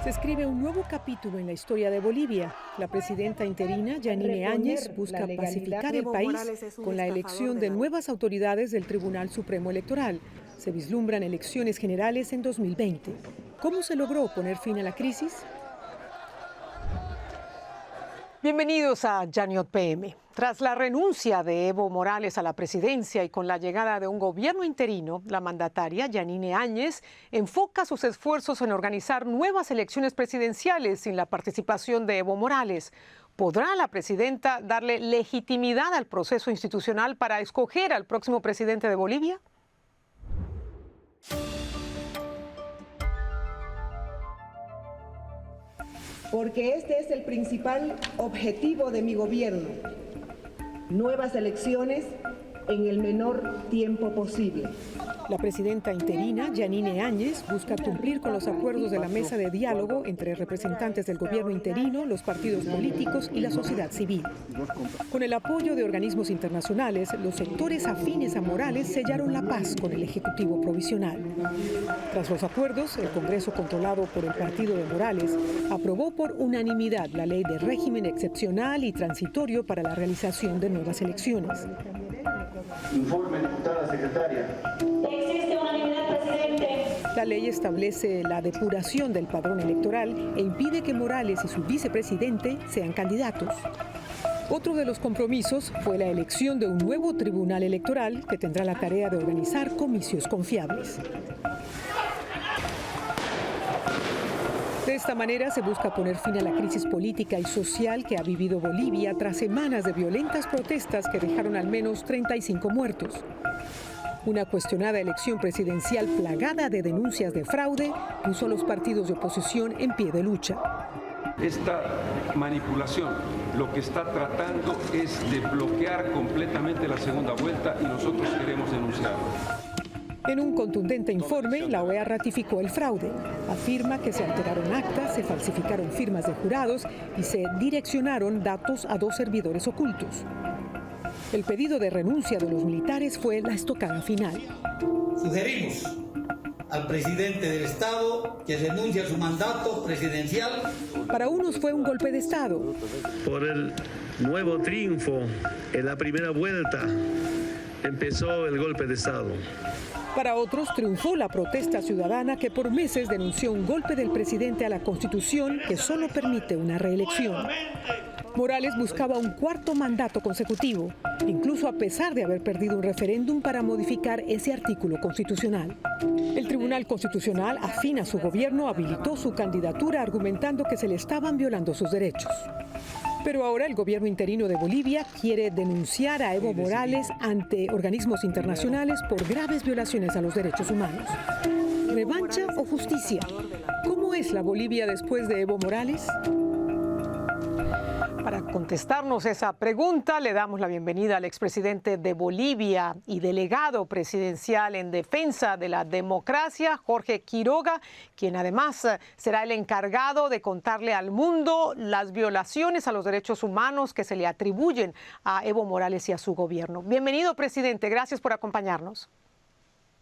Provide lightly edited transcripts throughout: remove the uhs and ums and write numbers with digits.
Se escribe un nuevo capítulo en la historia de Bolivia. La presidenta interina, Yanine Áñez, busca pacificar el país con la elección de nuevas autoridades del Tribunal Supremo Electoral. Se vislumbran elecciones generales en 2020. ¿Cómo se logró poner fin a la crisis? Bienvenidos a Yaniot PM. Tras la renuncia de Evo Morales a la presidencia y con la llegada de un gobierno interino, la mandataria Yanine Áñez enfoca sus esfuerzos en organizar nuevas elecciones presidenciales sin la participación de Evo Morales. ¿Podrá la presidenta darle legitimidad al proceso institucional para escoger al próximo presidente de Bolivia? Porque este es el principal objetivo de mi gobierno: nuevas elecciones en el menor tiempo posible. La presidenta interina, Yanine Áñez, busca cumplir con los acuerdos de la mesa de diálogo entre representantes del gobierno interino, los partidos políticos y la sociedad civil. Con el apoyo de organismos internacionales, los sectores afines a Morales sellaron la paz con el Ejecutivo Provisional. Tras los acuerdos, el Congreso, controlado por el partido de Morales, aprobó por unanimidad la ley de régimen excepcional y transitorio para la realización de nuevas elecciones. Informe, diputada secretaria. Existe unanimidad, presidente. La ley establece la depuración del padrón electoral e impide que Morales y su vicepresidente sean candidatos. Otro de los compromisos fue la elección de un nuevo tribunal electoral que tendrá la tarea de organizar comicios confiables. De esta manera se busca poner fin a la crisis política y social que ha vivido Bolivia tras semanas de violentas protestas que dejaron al menos 35 muertos. Una cuestionada elección presidencial plagada de denuncias de fraude puso a los partidos de oposición en pie de lucha. Esta manipulación lo que está tratando es de bloquear completamente la segunda vuelta y nosotros queremos denunciarlo. En un contundente informe, la OEA ratificó el fraude. Afirma que se alteraron actas, se falsificaron firmas de jurados y se direccionaron datos a 2 servidores ocultos. El pedido de renuncia de los militares fue la estocada final. Sugerimos al presidente del Estado que renuncie a su mandato presidencial. Para unos fue un golpe de Estado. Por el nuevo triunfo en la primera vuelta empezó el golpe de Estado. Para otros triunfó la protesta ciudadana que por meses denunció un golpe del presidente a la Constitución que solo permite una reelección. Morales buscaba un 4º mandato consecutivo, incluso a pesar de haber perdido un referéndum para modificar ese artículo constitucional. El Tribunal Constitucional, afín a su gobierno, habilitó su candidatura argumentando que se le estaban violando sus derechos. Pero ahora el gobierno interino de Bolivia quiere denunciar a Evo Morales ante organismos internacionales por graves violaciones a los derechos humanos. ¿Revancha o justicia? ¿Cómo es la Bolivia después de Evo Morales? Para contestarnos esa pregunta, le damos la bienvenida al expresidente de Bolivia y delegado presidencial en defensa de la democracia, Jorge Quiroga, quien además será el encargado de contarle al mundo las violaciones a los derechos humanos que se le atribuyen a Evo Morales y a su gobierno. Bienvenido, presidente. Gracias por acompañarnos.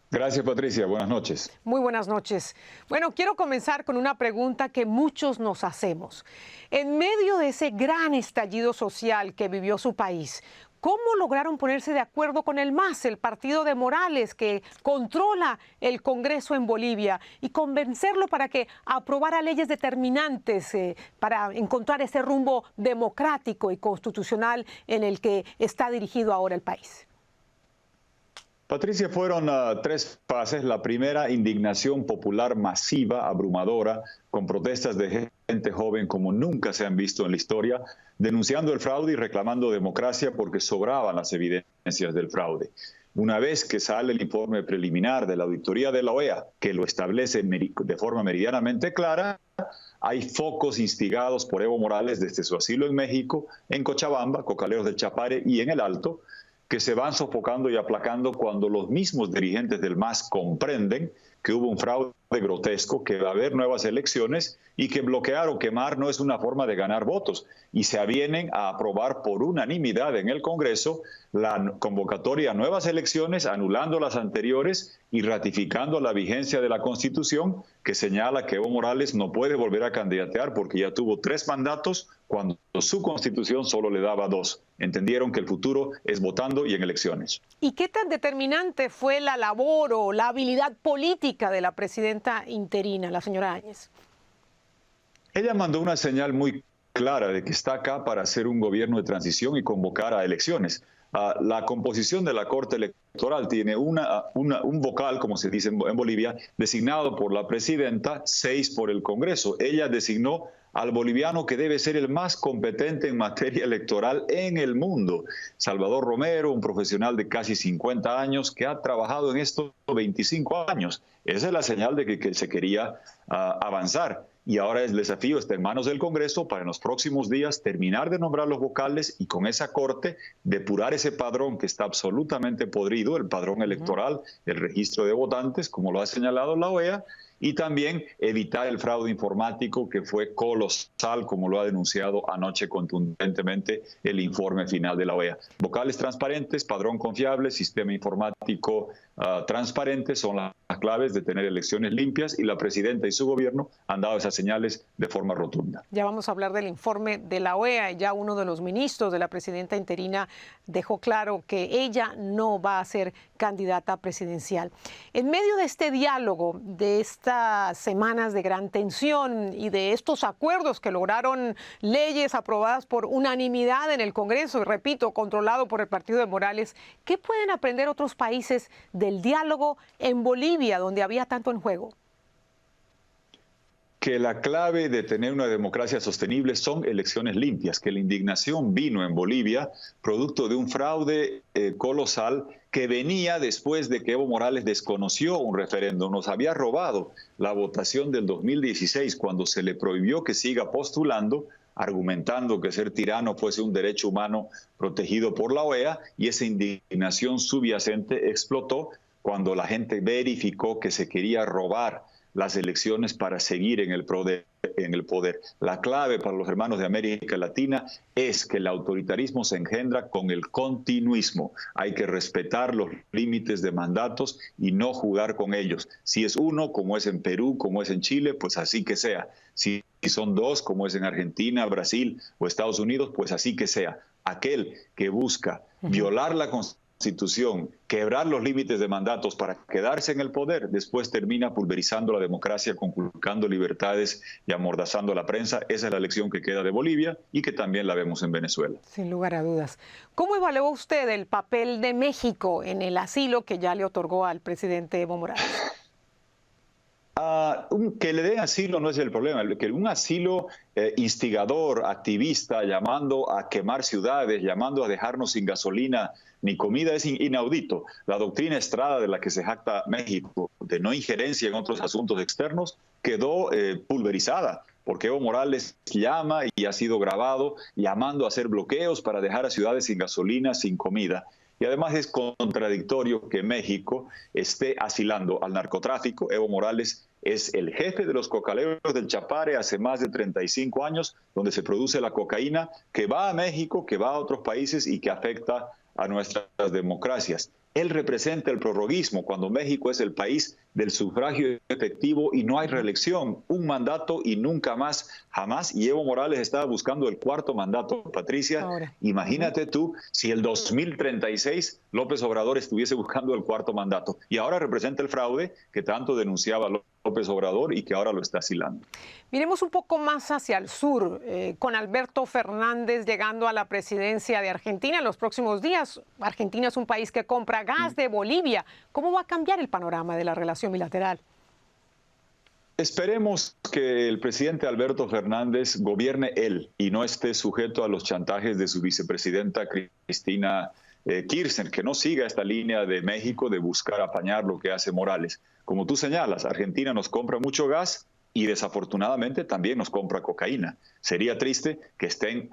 Gracias, Patricia. Buenas noches. Muy buenas noches. Bueno, quiero comenzar con una pregunta que muchos nos hacemos. En medio de ese gran estallido social que vivió su país, ¿cómo lograron ponerse de acuerdo con el MAS, el partido de Morales, que controla el Congreso en Bolivia, y convencerlo para que aprobara leyes determinantes para encontrar ese rumbo democrático y constitucional en el que está dirigido ahora el país? Patricia, fueron 3 fases. La primera, indignación popular masiva, abrumadora, con protestas de gente joven como nunca se han visto en la historia, denunciando el fraude y reclamando democracia porque sobraban las evidencias del fraude. Una vez que sale el informe preliminar de la auditoría de la OEA, que lo establece de forma meridianamente clara, hay focos instigados por Evo Morales desde su asilo en México, en Cochabamba, Cocaleros del Chapare y en el Alto, que se van sofocando y aplacando cuando los mismos dirigentes del MAS comprenden que hubo un fraude grotesco, que va a haber nuevas elecciones y que bloquear o quemar no es una forma de ganar votos. Y se avienen a aprobar por unanimidad en el Congreso la convocatoria a nuevas elecciones, anulando las anteriores y ratificando la vigencia de la Constitución, que señala que Evo Morales no puede volver a candidatear porque ya tuvo 3 mandatos cuando su Constitución solo le daba 2. Entendieron que el futuro es votando y en elecciones. ¿Y qué tan determinante fue la labor o la habilidad política de la presidenta interina, la señora Áñez? Ella mandó una señal muy clara de que está acá para hacer un gobierno de transición y convocar a elecciones. La composición de la Corte Electoral tiene un vocal, como se dice en Bolivia, designado por la presidenta, 6 por el Congreso. Ella designó al boliviano que debe ser el más competente en materia electoral en el mundo. Salvador Romero, un profesional de casi 50 años que ha trabajado en esto 25 años. Esa es la señal de que se quería avanzar. Y ahora el desafío está en manos del Congreso para en los próximos días terminar de nombrar los vocales y con esa corte depurar ese padrón que está absolutamente podrido, el padrón electoral, el registro de votantes, como lo ha señalado la OEA, y también evitar el fraude informático que fue colosal, como lo ha denunciado anoche contundentemente el informe final de la OEA. Vocales transparentes, padrón confiable, sistema informático transparente son las claves de tener elecciones limpias y la presidenta y su gobierno han dado esas señales de forma rotunda. Ya vamos a hablar del informe de la OEA. Ya uno de los ministros de la presidenta interina dejó claro que ella no va a ser candidata presidencial. En medio de este diálogo, de estas semanas de gran tensión y de estos acuerdos que lograron leyes aprobadas por unanimidad en el Congreso, y repito, controlado por el partido de Morales, ¿qué pueden aprender otros países del diálogo en Bolivia, donde había tanto en juego? Que la clave de tener una democracia sostenible son elecciones limpias, que la indignación vino en Bolivia producto de un fraude colosal que venía después de que Evo Morales desconoció un referéndum, nos había robado la votación del 2016 cuando se le prohibió que siga postulando, argumentando que ser tirano fuese un derecho humano protegido por la OEA, y esa indignación subyacente explotó cuando la gente verificó que se quería robar las elecciones para seguir en el poder. La clave para los hermanos de América Latina es que el autoritarismo se engendra con el continuismo. Hay que respetar los límites de mandatos y no jugar con ellos. Si es 1, como es en Perú, como es en Chile, pues así que sea. Si son 2, como es en Argentina, Brasil o Estados Unidos, pues así que sea. Aquel que busca violar la Constitución, quebrar los límites de mandatos para quedarse en el poder, después termina pulverizando la democracia, conculcando libertades y amordazando a la prensa. Esa es la lección que queda de Bolivia y que también la vemos en Venezuela. Sin lugar a dudas. ¿Cómo evaluó usted el papel de México en el asilo que ya le otorgó al presidente Evo Morales? Que le den asilo no es el problema, que un asilo instigador, activista, llamando a quemar ciudades, llamando a dejarnos sin gasolina ni comida es inaudito. La doctrina Estrada de la que se jacta México, de no injerencia en otros asuntos externos, quedó pulverizada, porque Evo Morales llama y ha sido grabado llamando a hacer bloqueos para dejar a ciudades sin gasolina, sin comida. Y además es contradictorio que México esté asilando al narcotráfico. Evo Morales es el jefe de los cocaleros del Chapare hace más de 35 años, donde se produce la cocaína que va a México, que va a otros países y que afecta a nuestras democracias. Él representa el prorroguismo, cuando México es el país del sufragio efectivo y no hay reelección, un mandato y nunca más, jamás. Y Evo Morales estaba buscando el 4º mandato. Patricia, ahora, imagínate tú si el 2036 López Obrador estuviese buscando el 4º mandato. Y ahora representa el fraude que tanto denunciaba López Obrador y que ahora lo está asilando. Miremos un poco más hacia el sur, con Alberto Fernández llegando a la presidencia de Argentina en los próximos días. Argentina es un país que compra gas de Bolivia. ¿Cómo va a cambiar el panorama de la relación bilateral? Esperemos que el presidente Alberto Fernández gobierne él y no esté sujeto a los chantajes de su vicepresidenta Cristina Kirchner, que no siga esta línea de México de buscar apañar lo que hace Morales. Como tú señalas, Argentina nos compra mucho gas y desafortunadamente también nos compra cocaína. Sería triste que estén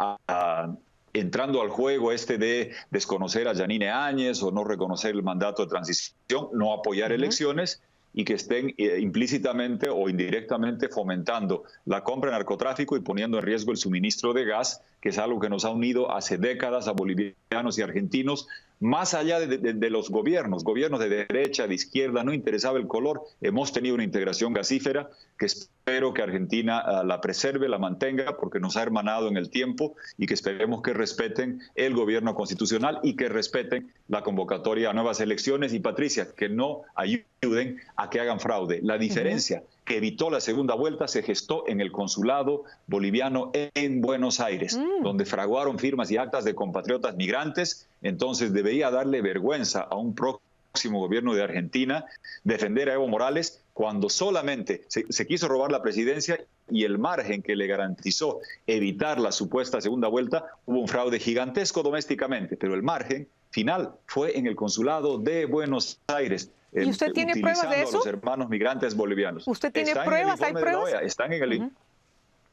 entrando al juego de desconocer a Yanine Áñez o no reconocer el mandato de transición, no apoyar elecciones y que estén implícitamente o indirectamente fomentando la compra de narcotráfico y poniendo en riesgo el suministro de gas, que es algo que nos ha unido hace décadas a bolivianos y argentinos, más allá de los gobiernos de derecha, de izquierda, no interesaba el color. Hemos tenido una integración gasífera que espero que Argentina la preserve, la mantenga, porque nos ha hermanado en el tiempo, y que esperemos que respeten el gobierno constitucional y que respeten la convocatoria a nuevas elecciones. Y Patricia, que no ayuden a que hagan fraude. La diferencia que evitó la segunda vuelta se gestó en el consulado boliviano en Buenos Aires, donde fraguaron firmas y actas de compatriotas migrantes. Entonces debería darle vergüenza a un próximo gobierno de Argentina defender a Evo Morales cuando solamente se quiso robar la presidencia, y el margen que le garantizó evitar la supuesta segunda vuelta, hubo un fraude gigantesco domésticamente, pero el margen final fue en el consulado de Buenos Aires. ¿Y usted tiene pruebas de eso? A los hermanos migrantes bolivianos. ¿Usted tiene pruebas? ¿Hay pruebas?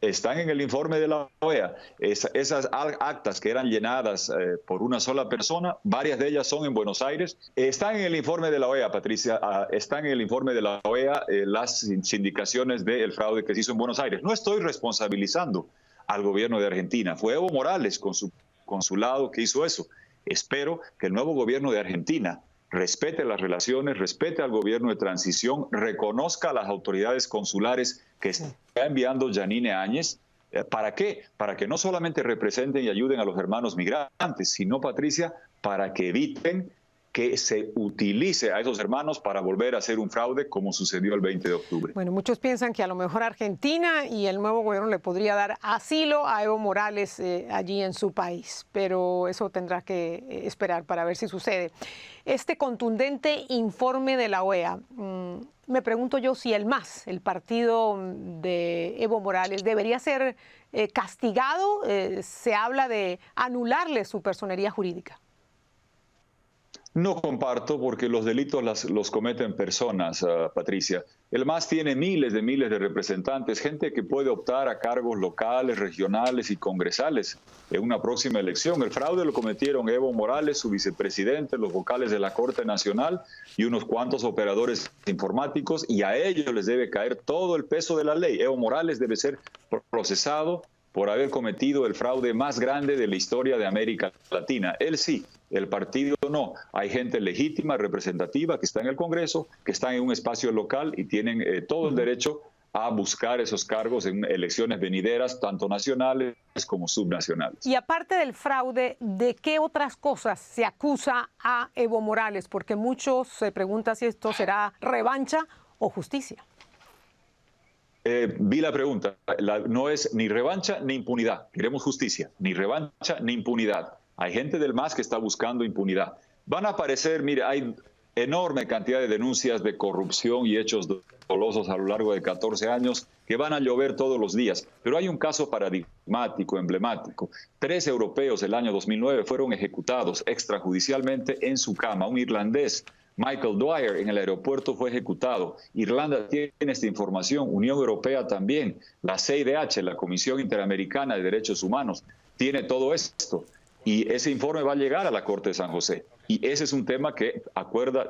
Están en el informe de la OEA. Esas actas que eran llenadas por una sola persona, varias de ellas son en Buenos Aires. Están en el informe de la OEA, Patricia. Están en el informe de la OEA las indicaciones del fraude que se hizo en Buenos Aires. No estoy responsabilizando al gobierno de Argentina. Fue Evo Morales con su consulado que hizo eso. Espero que el nuevo gobierno de Argentina respete las relaciones, respete al gobierno de transición, reconozca a las autoridades consulares que está enviando Yanine Áñez. ¿Para qué? Para que no solamente representen y ayuden a los hermanos migrantes, sino, Patricia, para que eviten que se utilice a esos hermanos para volver a hacer un fraude como sucedió el 20 de octubre. Bueno, muchos piensan que a lo mejor Argentina y el nuevo gobierno le podría dar asilo a Evo Morales allí en su país, pero eso tendrá que esperar para ver si sucede. Este contundente informe de la OEA, me pregunto yo si el MAS, el partido de Evo Morales, debería ser castigado. Se habla de anularle su personería jurídica. No comparto, porque los delitos los cometen personas, Patricia. El MAS tiene miles de representantes, gente que puede optar a cargos locales, regionales y congresales en una próxima elección. El fraude lo cometieron Evo Morales, su vicepresidente, los vocales de la Corte Nacional y unos cuantos operadores informáticos, y a ellos les debe caer todo el peso de la ley. Evo Morales debe ser procesado por haber cometido el fraude más grande de la historia de América Latina. Él sí, el partido no. Hay gente legítima, representativa, que está en el Congreso, que está en un espacio local y tienen todo el derecho a buscar esos cargos en elecciones venideras, tanto nacionales como subnacionales. Y aparte del fraude, ¿de qué otras cosas se acusa a Evo Morales? Porque muchos se preguntan si esto será revancha o justicia. Vi la pregunta. No es ni revancha ni impunidad. Queremos justicia. Ni revancha ni impunidad. Hay gente del MAS que está buscando impunidad. Van a aparecer, mire, hay enorme cantidad de denuncias de corrupción y hechos dolosos a lo largo de 14 años que van a llover todos los días. Pero hay un caso paradigmático, emblemático. 3 europeos el año 2009 fueron ejecutados extrajudicialmente en su cama. Un irlandés, Michael Dwyer, en el aeropuerto fue ejecutado. Irlanda tiene esta información, Unión Europea también, la CIDH, la Comisión Interamericana de Derechos Humanos, tiene todo esto. Y ese informe va a llegar a la Corte de San José. Y ese es un tema que,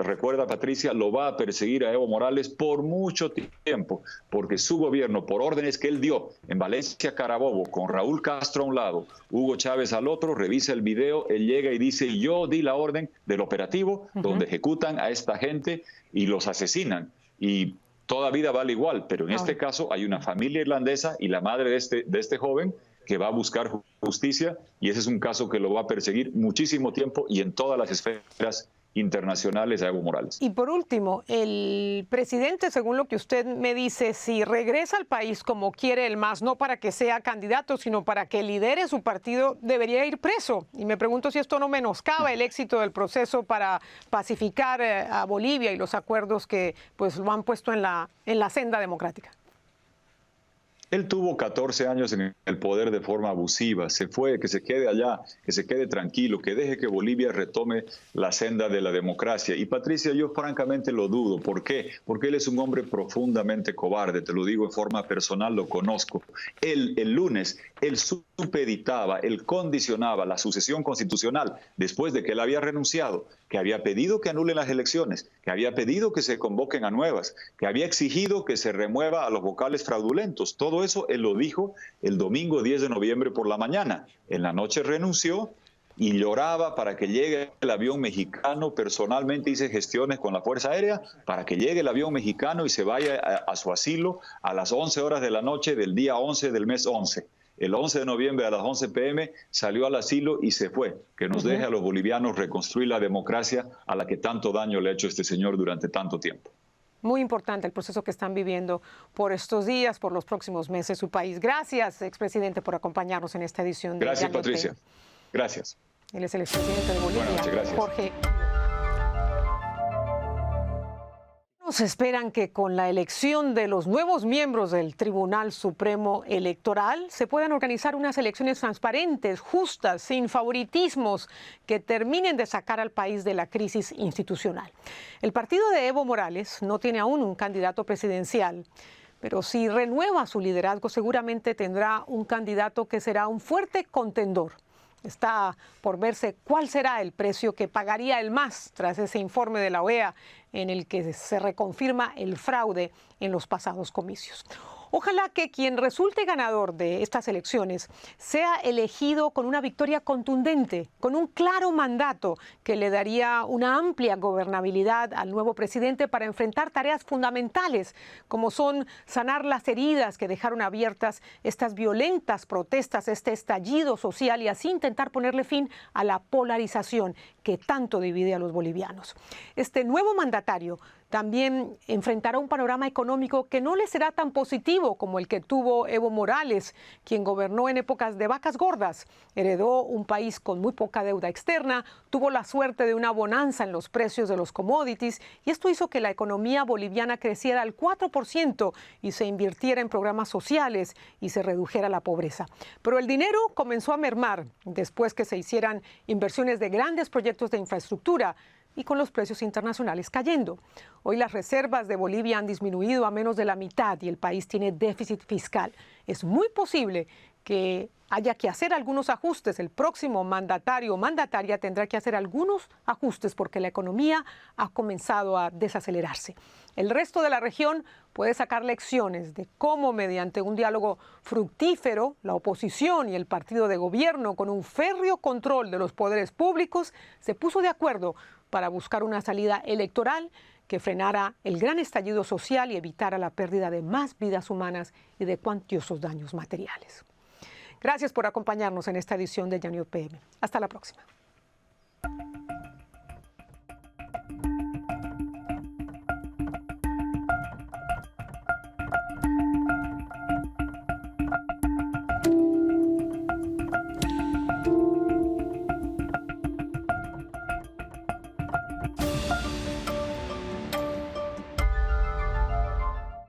recuerda Patricia, lo va a perseguir a Evo Morales por mucho tiempo, porque su gobierno, por órdenes que él dio en Valencia Carabobo, con Raúl Castro a un lado, Hugo Chávez al otro, revisa el video, él llega y dice: yo di la orden del operativo donde ejecutan a esta gente y los asesinan. Y toda vida vale igual, pero en este caso hay una familia irlandesa y la madre de este joven que va a buscar justicia, y ese es un caso que lo va a perseguir muchísimo tiempo y en todas las esferas internacionales a Evo Morales. Y por último, el presidente, según lo que usted me dice, si regresa al país como quiere el MAS, no para que sea candidato, sino para que lidere su partido, debería ir preso. Y me pregunto si esto no menoscaba el éxito del proceso para pacificar a Bolivia y los acuerdos que pues lo han puesto en la senda democrática. Él tuvo 14 años en el poder de forma abusiva, se fue, que se quede allá, que se quede tranquilo, que deje que Bolivia retome la senda de la democracia. Y Patricia, yo francamente lo dudo. ¿Por qué? Porque él es un hombre profundamente cobarde, te lo digo en forma personal, lo conozco. El lunes, él supo supeditaba, él condicionaba la sucesión constitucional después de que él había renunciado, que había pedido que anulen las elecciones, que había pedido que se convoquen a nuevas, que había exigido que se remueva a los vocales fraudulentos. Todo eso él lo dijo el domingo 10 de noviembre por la mañana. En la noche renunció y lloraba para que llegue el avión mexicano. Personalmente hice gestiones con la Fuerza Aérea para que llegue el avión mexicano y se vaya a su asilo a las 11 horas de la noche del día 11 del mes 11. El 11 de noviembre a las 11 p.m. salió al asilo y se fue. Que nos deje a los bolivianos reconstruir la democracia a la que tanto daño le ha hecho este señor durante tanto tiempo. Muy importante el proceso que están viviendo por estos días, por los próximos meses su país. Gracias, expresidente, por acompaños en esta edición de Gracias, Diario Patricia. T. Gracias. Él es el expresidente de Bolivia, Buenas noches, gracias. Jorge. Nos esperan que con la elección de los nuevos miembros del Tribunal Supremo Electoral se puedan organizar unas elecciones transparentes, justas, sin favoritismos, que terminen de sacar al país de la crisis institucional. El partido de Evo Morales no tiene aún un candidato presidencial, pero si renueva su liderazgo seguramente tendrá un candidato que será un fuerte contendor. Está por verse cuál será el precio que pagaría el MAS tras ese informe de la OEA en el que se reconfirma el fraude en los pasados comicios. Ojalá que quien resulte ganador de estas elecciones sea elegido con una victoria contundente, con un claro mandato que le daría una amplia gobernabilidad al nuevo presidente para enfrentar tareas fundamentales, como son sanar las heridas que dejaron abiertas estas violentas protestas, este estallido social y así intentar ponerle fin a la polarización que tanto divide a los bolivianos. Este nuevo mandatario también enfrentará un panorama económico que no le será tan positivo como el que tuvo Evo Morales, quien gobernó en épocas de vacas gordas. Heredó un país con muy poca deuda externa, tuvo la suerte de una bonanza en los precios de los commodities y esto hizo que la economía boliviana creciera al 4% y se invirtiera en programas sociales y se redujera la pobreza. Pero el dinero comenzó a mermar después que se hicieran inversiones de grandes proyectos de infraestructura y con los precios internacionales cayendo. Hoy las reservas de Bolivia han disminuido a menos de la mitad y el país tiene déficit fiscal. Es muy posible que haya que hacer algunos ajustes. El próximo mandatario o mandataria tendrá que hacer algunos ajustes porque la economía ha comenzado a desacelerarse. El resto de la región puede sacar lecciones de cómo mediante un diálogo fructífero, la oposición y el partido de gobierno con un férreo control de los poderes públicos se puso de acuerdo para buscar una salida electoral que frenara el gran estallido social y evitara la pérdida de más vidas humanas y de cuantiosos daños materiales. Gracias por acompañarnos en esta edición de Ya New PM. Hasta la próxima.